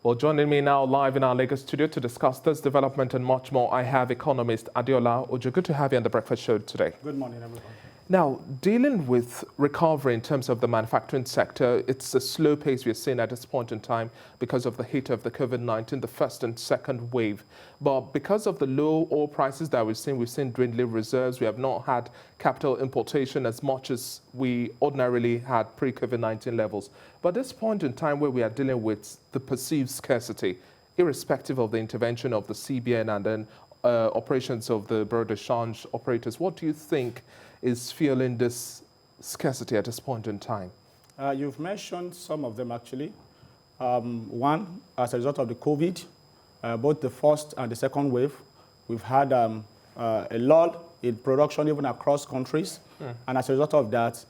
Well, joining me now live in our Lagos studio to discuss this development and much more, I have economist Adeola Ojo. Good to have you on the breakfast show today. Good morning, everyone. Now, dealing with recovery in terms of the manufacturing sector, it's a slow pace we're seeing at this point in time because of the hit of the COVID-19, the first and second wave. But because of the low oil prices that we've seen dwindling reserves, we have not had capital importation as much as we ordinarily had pre-COVID-19 levels. But at this point in time where we are dealing with the perceived scarcity, irrespective of the intervention of the CBN and then operations of the bureau de change operators, what do you think is fueling this scarcity at this point in time? You've mentioned some of them, actually. One, as a result of the COVID, both the first and the second wave, we've had a lull in production even across countries. And as a result of that,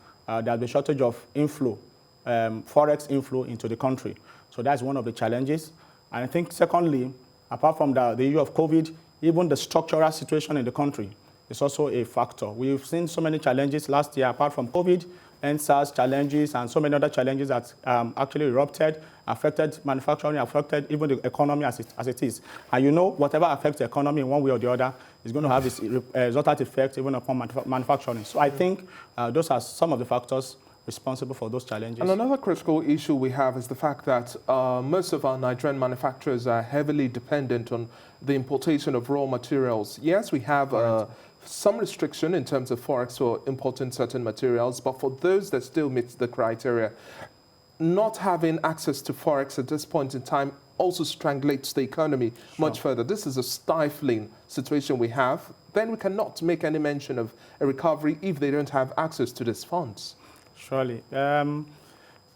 there's a shortage of inflow, forex inflow into the country. So that's one of the challenges. And I think, secondly, apart from the issue of COVID, even the structural situation in the country is also a factor. We've seen so many challenges last year, apart from COVID, NSAS challenges, and so many other challenges that actually erupted, affected manufacturing, affected even the economy as it is. And you know, whatever affects the economy in one way or the other is going to have this resultant effect even upon manufacturing. So I think those are some of the factors responsible for those challenges. And another critical issue we have is the fact that most of our Nigerian manufacturers are heavily dependent on the importation of raw materials. Yes, we have some restriction in terms of forex for importing certain materials, but for those that still meet the criteria, not having access to forex at this point in time also strangulates the economy much further. This is a stifling situation we have. Then we cannot make any mention of a recovery if they don't have access to these funds. Surely. How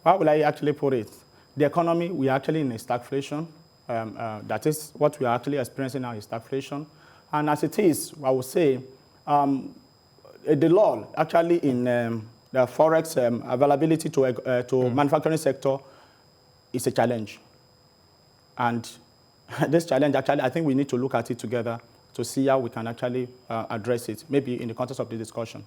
will I actually put it? The economy, we are actually in a stagflation. That is what we are actually experiencing now, is stagflation. And as it is, I would say, the lull actually in the forex availability to manufacturing sector is a challenge. And this challenge, actually, I think we need to look at it together to see how we can actually address it, maybe in the context of the discussion.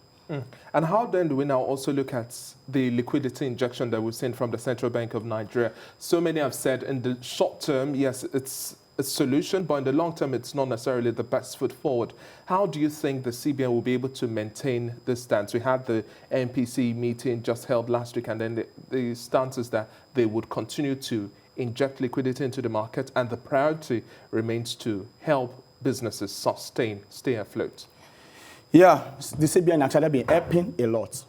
And how then do we now also look at the liquidity injection that we've seen from the Central Bank of Nigeria? So many have said in the short term, yes, it's a solution, but in the long term, it's not necessarily the best foot forward. How do you think the CBN will be able to maintain this stance? We had the NPC meeting just held last week, and then the stance is that they would continue to inject liquidity into the market, and the priority remains to help businesses stay afloat. Yeah, the CBN actually been helping a lot.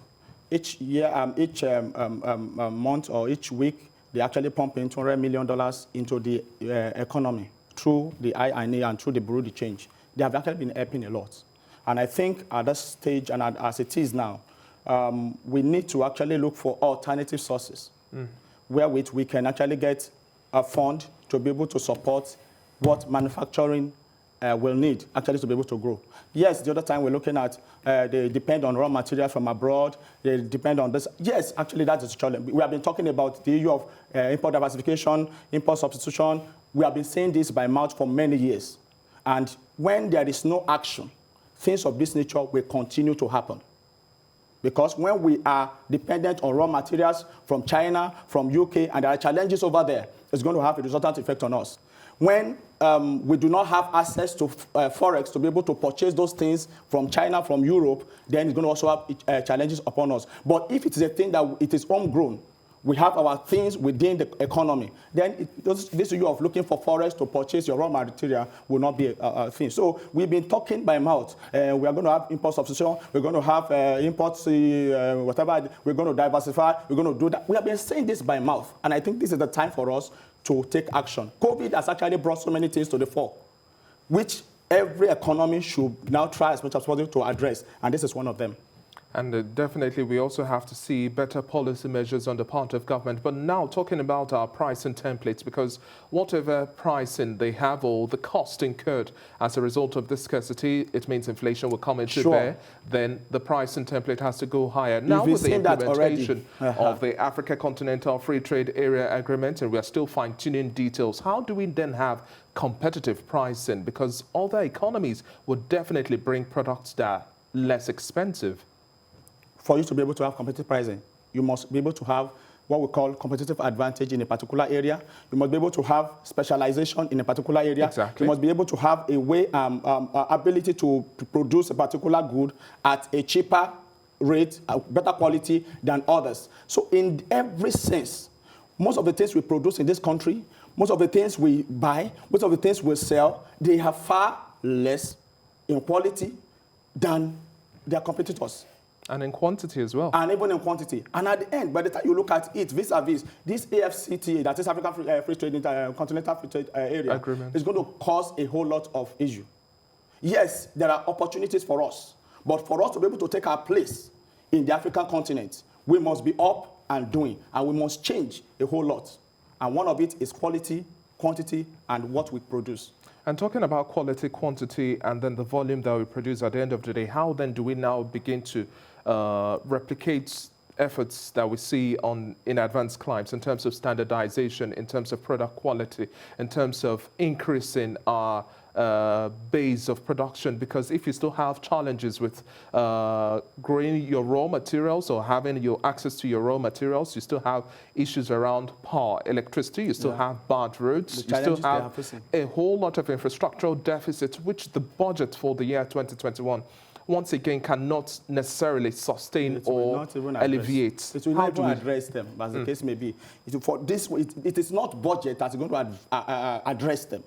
Each year, each month or each week, they actually pump in $200 million into the economy through the INA and through the bureau de change. They have actually been helping a lot. And I think at this stage and as it is now, we need to actually look for alternative sources wherewith we can actually get a fund to be able to support what manufacturing will need actually to be able to grow. Yes, the other time we're looking at they depend on raw material from abroad, they depend on this. Yes, actually that is a challenge. We have been talking about the issue of import diversification, import substitution. We have been saying this by mouth for many years. And when there is no action, things of this nature will continue to happen. Because when we are dependent on raw materials from China, from UK, and there are challenges over there, it's going to have a resultant effect on us. When we do not have access to forex to be able to purchase those things from China, from Europe, then it's going to also have challenges upon us. But if it is a thing that it is homegrown, we have our things within the economy, then this issue of looking for forex to purchase your raw material will not be a thing. So we've been talking by mouth. We are going to have import substitution. We're going to have imports, whatever. We're going to diversify. We're going to do that. We have been saying this by mouth. And I think this is the time for us to take action. COVID has actually brought so many things to the fore, which every economy should now try as much as possible to address. And this is one of them. And definitely, we also have to see better policy measures on the part of government. But now, talking about our pricing templates, because whatever pricing they have or the cost incurred as a result of this scarcity, it means inflation will come into bear. Then the pricing template has to go higher. Now, with the implementation of the Africa Continental Free Trade Area Agreement, and we are still fine-tuning details, how do we then have competitive pricing? Because other economies would definitely bring products that are less expensive. For you to be able to have competitive pricing, you must be able to have what we call competitive advantage in a particular area. You must be able to have specialization in a particular area. Exactly. You must be able to have a way, ability to produce a particular good at a cheaper rate, a better quality than others. So in every sense, most of the things we produce in this country, most of the things we buy, most of the things we sell, they have far less in quality than their competitors. And in quantity as well. And even in quantity. And at the end, by the time you look at it, vis-a-vis, this AfCFTA, that is African Free Trade, Continental Free Trade Area, Agreement, is going to cause a whole lot of issue. Yes, there are opportunities for us, but for us to be able to take our place in the African continent, we must be up and doing, and we must change a whole lot. And one of it is quality, quantity, and what we produce. And talking about quality, quantity, and then the volume that we produce at the end of the day, how then do we now begin to replicate efforts that we see in advanced climes in terms of standardization, in terms of product quality, in terms of increasing our base of production? Because if you still have challenges with growing your raw materials or having your access to your raw materials, you still have issues around power, electricity, you still have bad roads, you still have a whole lot of infrastructural deficits, which the budget for the year 2021 once again cannot necessarily sustain or alleviate. It will not even address them, as the case may be. It is not budget that is going to address them.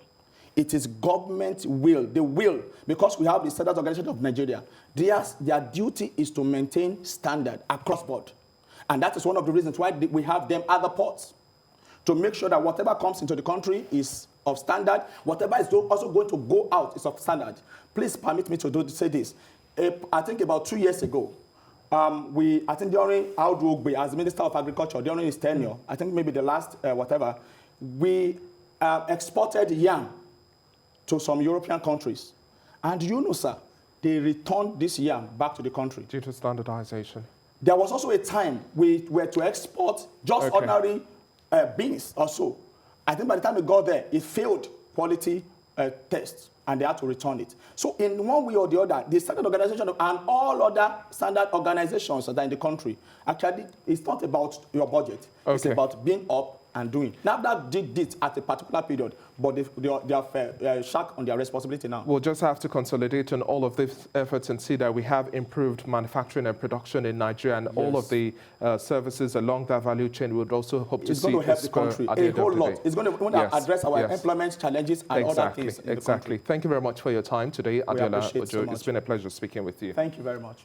It is government will, the will, because we have the Standards Organization of Nigeria. Their duty is to maintain standard across board. And that is one of the reasons why we have them at the ports, to make sure that whatever comes into the country is of standard, whatever is also going to go out is of standard. Please permit me to say this. I think about 2 years ago, I think during Audu Ogbe, as Minister of Agriculture, during his tenure, I think maybe the last we exported yam to some European countries. And you know, sir, they returned this yam back to the country. Due to standardization. There was also a time we were to export just ordinary beans or so. I think by the time we got there, it failed quality tests, and they had to return it. So in one way or the other, the Standard Organization and all other standard organizations that are in the country, actually, it's not about your budget. It's about being up and doing. NAFDAC did this at a particular period, but they have shark on their responsibility now. We'll just have to consolidate on all of these efforts and see that we have improved manufacturing and production in Nigeria, and all of the services along that value chain would also hope to see. It's going to help the country a whole lot. It's going to address our employment challenges and other things in the country. Thank you very much for your time today, Adiola Ojo. So it's been a pleasure speaking with you. Thank you very much.